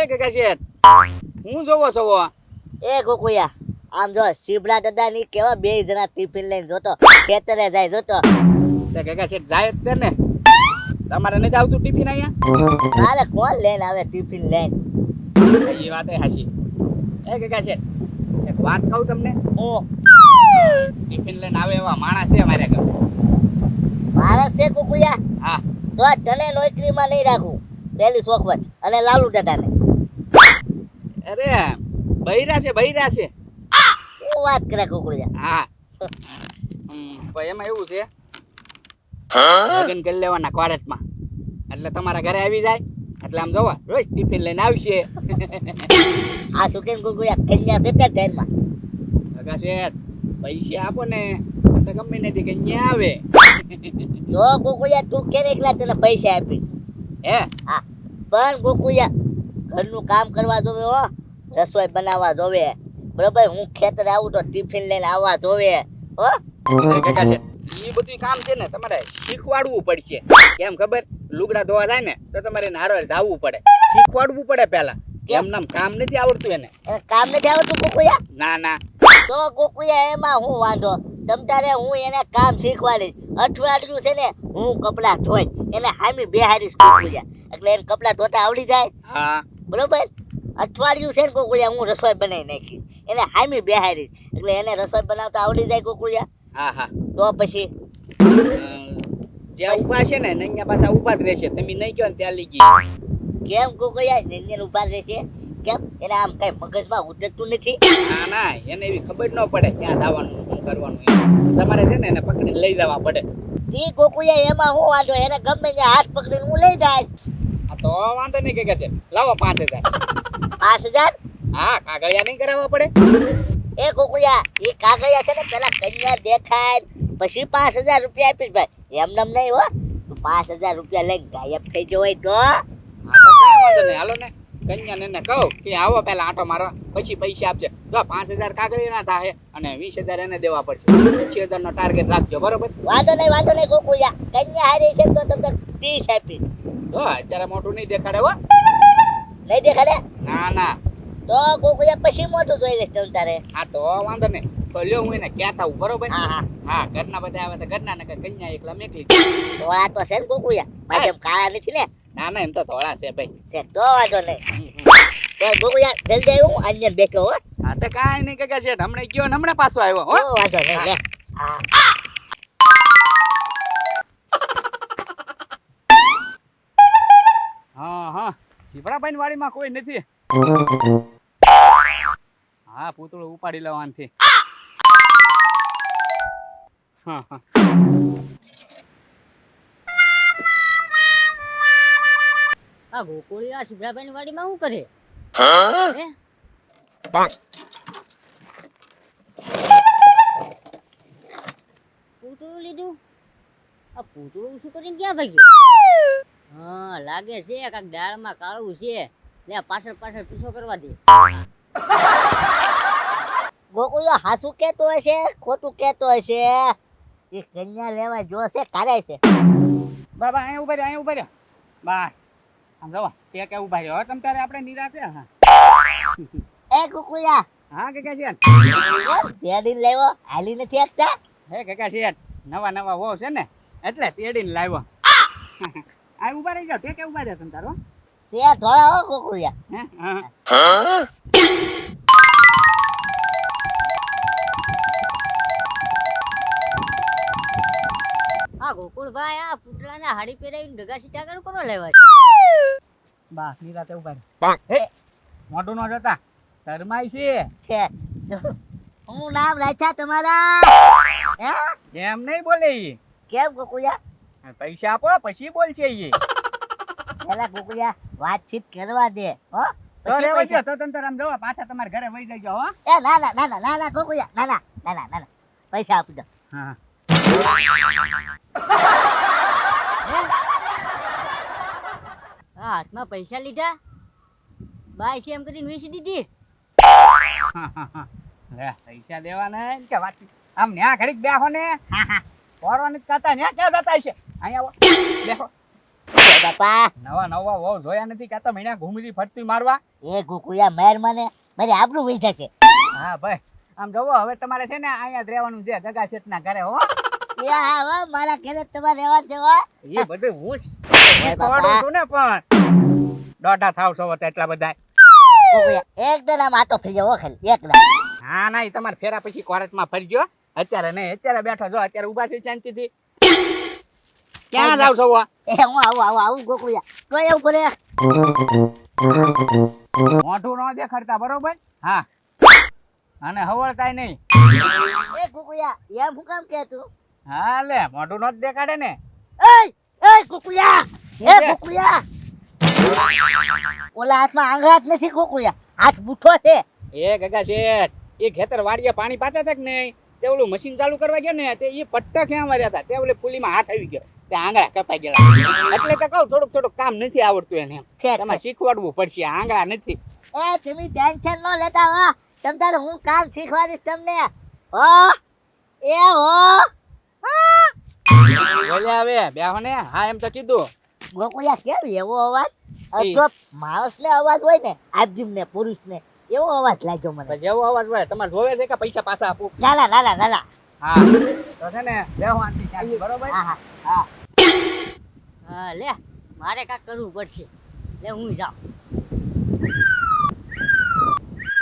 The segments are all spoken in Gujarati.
કાકા શેઠ હું જોવો છો? એ ગોકુયા આમ જો શીબડા દાદા ની કેવા બે જણા ટિફિન લઈને જોતો ખેતરે જાય જોતો. તે કાકા શેઠ જાય જ તે ને, તમારે નથી આવતું ટિફિન અહીંયા? તારે કોણ લઈને આવે ટિફિન લઈને? એ વાત એ હાચી. એ કાકા શેઠ એક વાત કહું તમને, હું ટિફિન લઈને આવે એવા માણસ છે અમારે ઘર. માણસ છે ગોકુયા? હા. તો તને નોકરીમાં નહીં રાખું પહેલી શોખવત, અને લાલુ દાદાને. અરે બૈરા છે બૈરા છે. શું વાત કરે ગોકુયા? હા. પણ એમાં એવું છે, લગ્ન કરી લેવાના કોરેટમાં, એટલે તમારા ઘરે આવી જાય એટલે આમ જોવા રોજ ટિફિન લઈને આવશે. આ શું કેમ ગોકુયા કન્યા છે તે ટ્રેનમાં? કાકા શેઠ પૈસા આપો ને એટલે ગમે નથી કન્યા આવે. તો ગોકુયા તું કેને એકલા તને પૈસા આપી? હે હા પણ ગોકુયા ઘરનું કામ કરવા જોવે, હો રસોઈ બનાવવા જોવે, બરોબર? હું ખેતરે આવું તો ટિફિન લઈને આવવા જોવે, હો. કાકા શેઠ એ બધું કામ છે ને તમારે શીખવાડવું પડશે. કેમ ખબર? લુગડા ધોવા જાય ને તો તમારે નારો જાવું પડે, શીખવાડવું પડે પહેલા. એમ નામ કામ નથી આવડતું એને. કામ નથી આવડતું ગોકુયા? ના ના. તો ગોકુયા એમાં હું વાંધો? તમ તારે હું એને કામ શીખવાડીશ. અઠવાડિયું છે ને હું કપડાં ધોઈ એને હામી બેહારીશ ગોકુયા, એટલે એને કપડાં ધોતા આવડી જાય. હા બરોબર? અઠવાડિયું છે ને ગોકુયા હું રસોઈ બનાવી નાખી એને હામી બેહારીશ, એટલે એને રસોઈ બનાવતા આવડી જાય ગોકુયા. હા હા. તો પછી જ્યાં ઉભા છે ને અહીંયા પાછા ઉભા જ રહેશે. તમે નહીં કહો ને ત્યાં લઈ ગઈ. કેમ ગોકુયા નિંદન ઉભા રહે છે? કેમ એને આમ કઈ મગજમાં ઉતરતું નથી? ના ના એને એવી ખબર ન પડે ક્યાં જવાનું શું કરવાનું એમ. તમારે છે ને એને પકડીને લઈ જવા પડે. તી ગોકુયા એમાં હું વાંધો? એને ગમે ત્યાં હાથ પકડીને હું લઈ જાય. હા તો વાંધો નહીં કે છે લાવો 5000. 5000? હા કાગળિયા નહીં કરાવવા પડે. એ ગોકુયા એ કાગળિયા છે ને પેલા કન્યા દેખાય પછી 5000 રૂપિયા આપીશ ભાઈ, એમ નમ નહીં હો. તું 5000 રૂપિયા લઈને ગાયબ થઈ ગયો હોય તો? હા તો કાંઈ વાંધો નહીં, હાલો ને કન્યાને એને કહો કે આવો પહેલા આંટો મારવા પછી પૈસા આપશે. જો 5000 કાગળિયા થાય અને 20000 એને દેવા પડશે. 20000 નો ટાર્ગેટ રાખજો, બરોબર? વાંધો નહીં ગોકુયા, કન્યા હારી છે તો તમને 30 આપીશ. તો અત્યારે મોટું નહીં દેખાડે હો. નહીં દેખાડે? ના ના. તો ગોકુયા પછી મોટું જોઈ લઈશ તમ તારે. હા તો વાંધો નહીં, તો લ્યો હું એને કહેતા હું, બરોબર? હા હા. હા ઘરના બધા આવે તો ઘરના ને કન્યા એકલા મેકલી. ધોળા તો છે ને ગોકુયા, મારે એમ કાળા નથી ને? ના ના એમ તો ધોળા છે ભાઈ. તો વાંધો નહીં. તો ગોકુયા જલ્દી આવ્યો, હું અહીંયા બેઠો હો. હા તો કાંઈ નહીં કાકા શેઠ, હમણાં ગયો ને હમણાં પાછો આવ્યો હો. તો વાંધો નહીં લે. હા. હા હા શીપડાભાઈ વાડીમાં કોઈ નથી. હા પૂતળું ઉપાડી લેવાનથી. હા હા. આ ગોકુળિયા શિવરાભાઈ ની વાડીમાં શું કરે? હે? પૂતળું લીધું? આ પૂતળું શું કરીને ક્યાં ભાગ્યું? હા લાગે છે કાંક દાળમાં કાળું છે. લે પાછળ પાછળ પીછો કરવા દે. ગોકુળિયો હાસું કેતો હશે ખોટું કેતો હશે? એ કન્યા લેવા જોશે કાઢે છે. બાબા અહીંયા ઉભા રહ્યા, અહીંયા ઉભા રહ્યા. બા આમ જવા તે કે ઉભા રહ્યો. હવે તમ તારે આપણે નિરાતે. હા એ ગોકુળિયા હા કાકા શેઠ. તેડીને લેવો હાલી નથી આપતા? હે કાકા શેઠ નવા નવા વહુ છે ને એટલે તેડીને લાવ્યો. આ ઉભા રહી જાઓ, તે કે ઉભા રહ્યા તમ તારો. તે ધોળા હો ગોકુળિયા. હે હા. આ ગોકુળભાઈ આ પૂતળાને હાડી પહેરાવીને ગગા સીટા કરો લેવા છે. બા નિરાતે ઉભા રહ્યા. હે મોઢું નો જોતા શરમાય છે. છે. હું નામ રાખ્યા તમારા? હે? એમ નહીં બોલે ઈ. કેમ ગોકુળિયા? પૈસા આપો પછી બોલશે ઈ. પેલા ગોકુળિયા વાતચીત કરવા દે હો. તો રેવા દો તો તંતર આમ જવા પાછા તમારા ઘરે વઈ જજો હો. એ ના ગોકુળિયા ના પૈસા આપી દો. હા આ હાથમાં પૈસા લીધા? બાય છે એમ કરીને વેચી દીધી? લે પૈસા દેવાના કે વાત આમ ન્યા ઘડીક બેહો ને. પોરો ને કાતા ન્યા ક્યાં જતા છે? અહીંયા આવો બેહો. બાપા નવા નવા વહુ જોયા નથી કાં તો મહિના ઘૂમરી ફરતી મારવા. એ ગોકુળિયા મેર મને મારી આબરૂ વહી જશે. હા ભાઈ આમ જોવો હવે તમારે છે ને અહીંયા જ રહેવાનું છે જગા શેઠના ઘરે હો. એ હા હો, મારા ઘરે તમારે રહેવા છે હો. એ બધું હું જ ઓય બાપા. શીખવાડું છું ને પણ દોઢા થાવ છો તો એટલા બધા. ગોકુળિયા એકદમ આમ આટો ફરી જાવ હો ખાલી એકદમ. હા ના ઈ તમારે ફેરા પછી કોર્ટમાં ફરજો. અત્યારે નહીં અત્યારે બેઠો છો અત્યારે ઊભા છે શાંતિથી. ક્યાં જાવ છો? એ હું આવું ગોકુળિયા કોઈ એવું કરે. મોઢું ન દેખાડતા બરોબર. હા અને હવળતાય નહીં. એ ગોકુળિયા એમ હું કામ કે તું? હા લે મોઢું નો જ દેખાડે ને. એ ગોકુળિયા એ ગોકુળિયા ઓલા હાથમાં આંગળા જ નથી ગોકુળિયા હાથ બુઠો છે. એ ગગા શેઠ એ ખેતર વાડીએ પાણી પાતા હતા કે નહીં તે ઓલું મશીન ચાલુ કરવા ગયો ને તે એ પટ્ટા ક્યાં માર્યા હતા તે ઓલી પુલીમાં હાથ આવી ગયો તે આંગળા કપાઈ ગયા. એટલે તો કહું થોડુંક કામ નથી આવડતું એને એમ. છે, તમારે શીખવાડવું પડશે આંગળા નથી. એ તમે ટેન્શન ન લેતા હો તમ તારે હું કામ શીખવાડીશ તમને હો. એ હો બોલે હવે બેહો ને. હા એમ તો કીધું. ગોકુળિયા કેમ એવો અવાજ જો માણસ ને અવાજ હોય ને આજીમ ને પુરુષ ને એવો અવાજ લાગ્યો મને. જેવો અવાજ હોય તમારે જોવે છે કે પૈસા પાછા આપું? ના હા તો છે ને બેહો આંટી ચાલી બરોબર. હા હા હા લે મારે કાંઈક કરવું પડશે. લે હું જાઉં.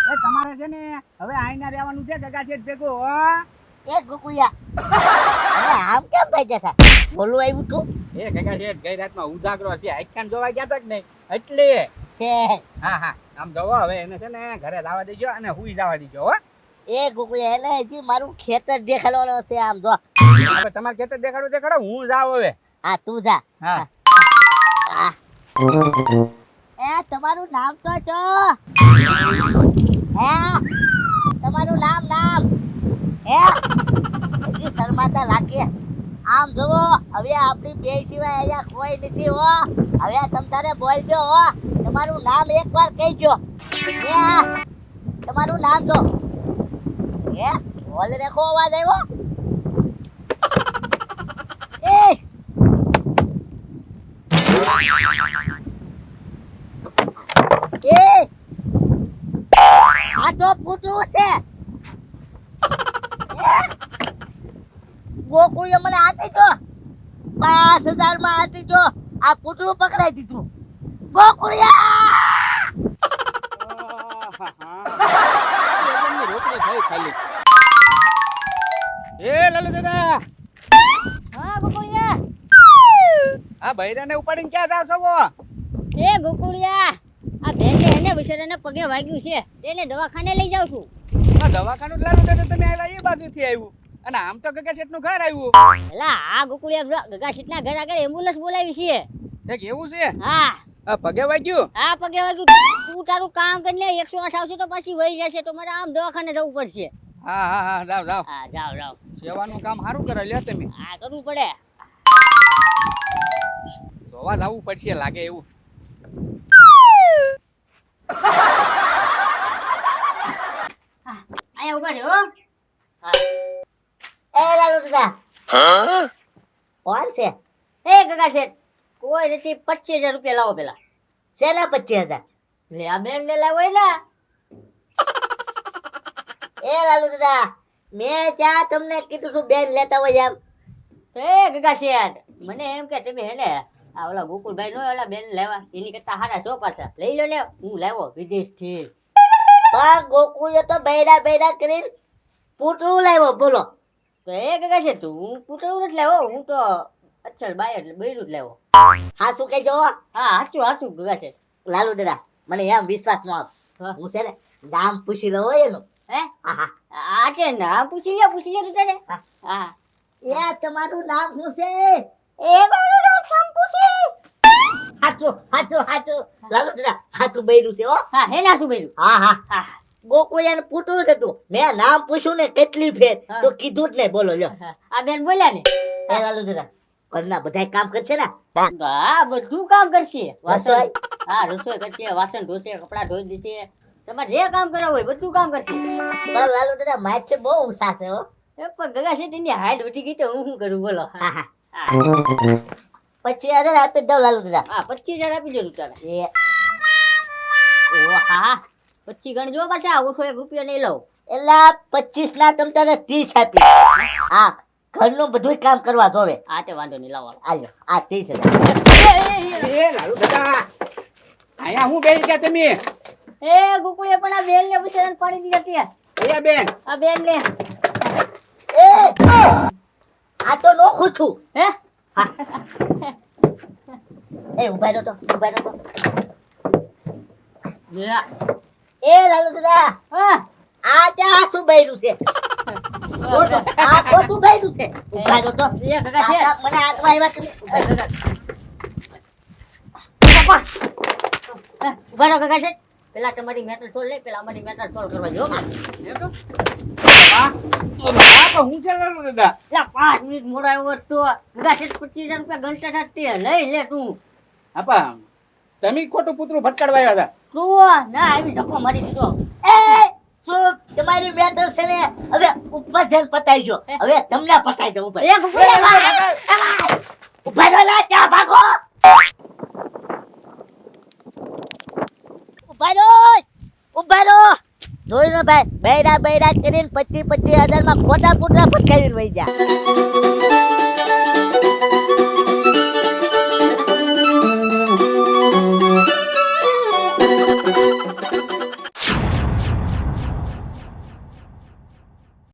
એ તમારે છે ને હવે આઈના રહેવાનું છે જગા શેઠ ભેગું હો. એ ગોકુળિયા હવે આમ કેમ ભાઈ જતા બોલવું આવ્યું તું એ ગગા શેઠ ગઈ રાતમાં ઉજાગરો છે આખ્યાન જોવા ગયા તા કે નહીં એટલે. છે. હા આમ જોવો હવે એને છે ને ઘરે જવા દેજો અને હુઈ જવા દેજો હો. એ ગોકુળિયા એને હજી મારું ખેતર દેખાડવાનું છે આમ જો. હવે તમારે ખેતર દેખાડો હું જાવ હવે. હા તું જા. હા આ. એ તમારું નામ તો છો હે તમારું નામ હે હજી શરમાતા લાગે. આમ જોવો હવે આપણી બે સિવાય અહીંયા કોઈ નથી હો. હવે તમ તારે બોલજો હો. તમારું નામ એકવાર કહેજો. હે તમારું નામ જો હે બોલ રેખો અવાજ આવ્યો. એ એ આ તો પૂતળું છે. ગોકુળે મને આતી જો 5000 માં આતી જો આ પૂતળું પકડાઈ દીધું. ગોકુળિયા રોટલી ખાઈ ખાલી. એ લાલુ દાદા હા ગોકુળિયા. આ બૈરાને ઉપાડીને ક્યાં જાવ છો? એ ગોકુળિયા આ બેને એને બિચારાને પગે વાગ્યું છે એને દવાખાને લઈ જાઉં છું. આ દવાખાનું જ લાલુ દાદા તમે આવ્યા એ બાજુથી આવ્યું અને આમ તો ગગા શેઠનું ઘર આવ્યું. એલા આ ગોકુળિયા ગગા શેઠના ઘર આગળ એમ્બ્યુલન્સ બોલાવી છે. ઠીક એવું છે. હા આ પગે વાગ્યું. આ પગે વાગ્યું. તું તારું કામ કરી લે 108 આવશે તો પાછી વહી જશે તો મારે આમ દવાખાને જવું પડશે. હા જાવ હા જાવ સેવાનું કામ સારું કરે લ્યો તમે. હા કરવું પડે. જોવા જવું પડશે લાગે એવું. અહીંયા ઉભા રહો. એ લાલુ દાદા કોણ છે? એ ગગા શેઠ કોઈ નથી 25000 રૂપિયા લાવો પેલા. શેના 25000? લે આ બેન ને લાવો એલા. એ લાલુ દાદા મેં ત્યાં તમને કીધું છું બેન લેતા હોય એમ. એ ગગા શેઠ મને એમ કે તમે હે ને આ ઓલા ગોકુલભાઈ નો ઓલા બેન લેવા એની કરતા હારા છો પાછા લઈ લો ને હું લાવ્યો વિદેશથી. પણ ગોકુળે તો બૈરા કરીને પૂતળું લાવ્યો બોલો. તો એ ગગા શેઠ હું પૂતળું નથી લાવ્યો હું તો અચ્છા બાય એટલે બૈરું જ લાવ્યો. હા શું કહેજો હા હાચું ગગા શેઠ. લાલુ દાદા મને એમ વિશ્વાસ ન આવે. હા. હું છે ને નામ પૂછી લઉં હોય એનું. હે હા આ છે ને પૂછી લે તું તને. હા. હા એ તમારું નામ શું છે? એ મારું નામ શંકુ છે. હાચું લાલુ દાદા હાચું બૈરું છે હો. હા હે ના શું બૈરું. હા હા ગોકુળિયાને પૂછવું જ હતું. મેં નામ પૂછ્યું ને કેટલી ફેર હા. તો કીધું જ નહીં બોલો લ્યો. હા. આ બેન બોલ્યા ને. એ લાલુ દાદા ઘરના બધાય કામ કરશે ને? હા બધું કામ કરશે. રસોઈ? હા રસોઈ કરશે વાસણ ધોશે કપડા ધોઈ દેશે તમારે જે કામ કરાવવું હોય બધું કામ કરશે. પણ લાલુ દાદા માથે બહુ ઉષા છે હો. એ પણ ગગા શેઠ એની હાઈટ વધી ગઈ તો હું શું કરું બોલો. હા હા 25,000 આપી જ દઉં લાલુ દાદા. હા 25,000 આપી દેલું તારે. એ ઓ હા 25 ગણજો પાછા, ઓછો 1 રૂપિયો નહીં લઉં. એલા 25 ના તમ તારે 30 આપી. હા ઘરનું બધું કામ કરવા જોવે. આ તે વાંધો નહીં લાવો. આલ્યો આ 30,000. એ લાલુ દાદા અહીંયા હું બેસી ગયા તમે એ ગોકુળે પણ આ બેન ને પૂછે પાડી દીધા ત્યાં. અહીંયા બેન આ બેન ને એ આ તો નોખું છું. હે એ ઉભા રહો તો ઉભા રહો તો. લ્યા. એ લાલુ દાદા હા આ ત્યાં શું બૈરું છે? આ ખોટું બૈરું છે. ઉભા રહો તો. એ કાકા છે. આ મને હાથમાં આવ્યા તમે. ઉભા રહો કાકા છે. પેલા તમારી મેટર સોલ્વ લે, પેલા અમારી મેટર સોલ્વ કરવા જો. આ તો હું છે લાલુ દાદા લા 5 મિનિટ મોડો આવ્યો તો કાકા છે 25,000 રૂપિયા ગણતા થતી લઈ લે તું. આપા તમે ખોટું પુતરું ફટકાડવા આવ્યા હતા તું ના આવી ધક્કો મારી દીધો. એ ચૂપ તમારી મેટર છે ને હવે ઉપર જઈને પતાઈ જો. હવે તમને પતાઈ દઉં ઉપર. એ ગોકુળે ઉભા રહો લા ક્યાં ભાગો? ઉભા રહો ઉભા રહો. જોયું ને ભાઈ બૈરા બૈરા કરીને 25,000 માં ખોટા પુતરા ફટકાવીને વહી જા.